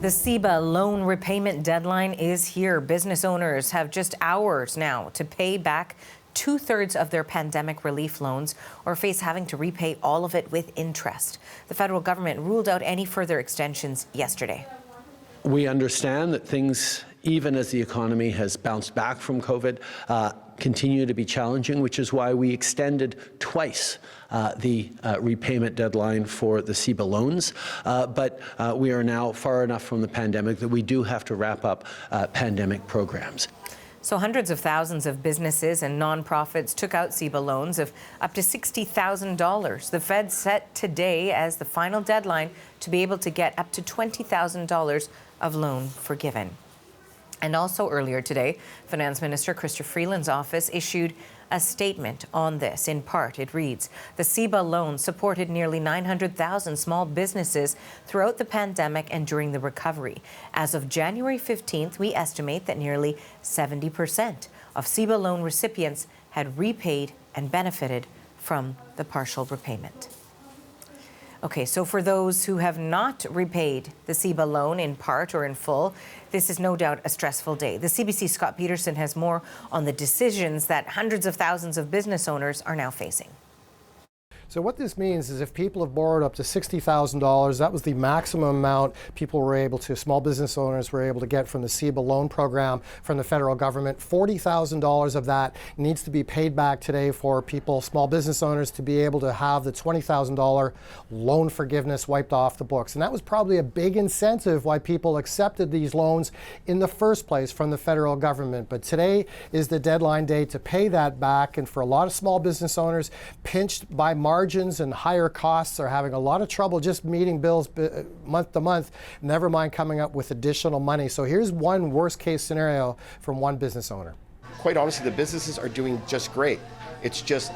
The CEBA loan repayment deadline is here. Business owners have just hours now to pay back 2/3 of their pandemic relief loans or face having to repay all of it with interest. The federal government ruled out any further extensions yesterday. We understand that things, even as the economy has bounced back from COVID, continue to be challenging, which is why we extended twice the repayment deadline for the CEBA loans. But we are now far enough from the pandemic that we do have to wrap up pandemic programs. So hundreds of thousands of businesses and nonprofits took out CEBA loans of up to $60,000. The Fed set today as the final deadline to be able to get up to $20,000 of loan forgiven. And also earlier today, Finance Minister Chrystia Freeland's office issued a statement on this. In part, it reads, the CEBA loan supported nearly 900,000 small businesses throughout the pandemic and during the recovery. As of January 15th, we estimate that nearly 70% of CEBA loan recipients had repaid and benefited from the partial repayment. Okay, so for those who have not repaid the CEBA loan in part or in full, this is no doubt a stressful day. The CBC's Scott Peterson has more on the decisions that hundreds of thousands of business owners are now facing. So what this means is if people have borrowed up to $60,000, that was the maximum amount small business owners were able to get from the CEBA loan program from the federal government. $40,000 of that needs to be paid back today for small business owners, to be able to have the $20,000 loan forgiveness wiped off the books. And that was probably a big incentive why people accepted these loans in the first place from the federal government. But today is the deadline day to pay that back. And for a lot of small business owners pinched by margins and higher costs are having a lot of trouble just meeting bills month to month, never mind coming up with additional money. So here's one worst case scenario from one business owner. Quite honestly, the businesses are doing just great. It's just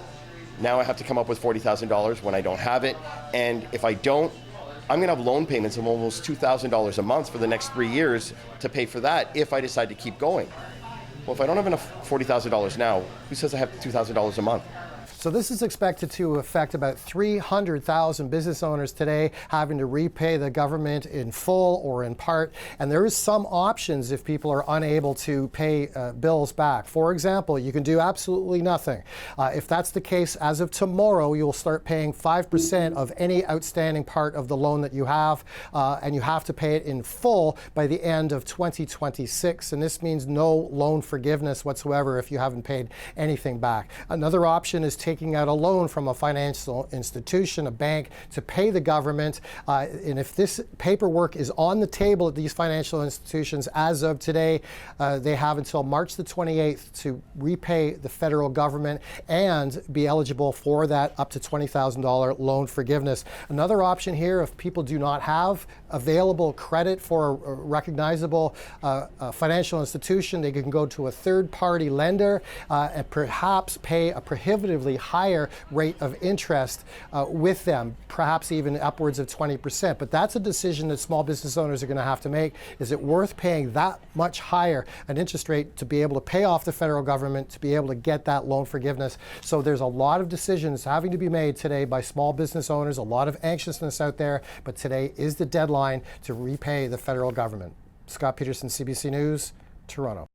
now I have to come up with $40,000 when I don't have it. And if I don't, I'm going to have loan payments of almost $2,000 a month for the next 3 years to pay for that if I decide to keep going. Well, if I don't have enough $40,000 now, who says I have $2,000 a month? So this is expected to affect about 300,000 business owners today, having to repay the government in full or in part. And there is some options if people are unable to pay bills back. For example, you can do absolutely nothing. If that's the case, as of tomorrow, you'll start paying 5% of any outstanding part of the loan that you have, and you have to pay it in full by the end of 2026. And this means no loan forgiveness whatsoever if you haven't paid anything back. Another option is taking out a loan from a financial institution, a bank, to pay the government. And if this paperwork is on the table at these financial institutions as of today, they have until March the 28th to repay the federal government and be eligible for that up to $20,000 loan forgiveness. Another option here, if people do not have available credit for a recognizable financial institution, they can go to a third-party lender and perhaps pay a prohibitively higher rate of interest with them, perhaps even upwards of 20%. But that's a decision that small business owners are going to have to make. Is it worth paying that much higher an interest rate to be able to pay off the federal government, to be able to get that loan forgiveness? So there's a lot of decisions having to be made today by small business owners, a lot of anxiousness out there, but today is the deadline to repay the federal government. Scott Peterson, CBC News, Toronto.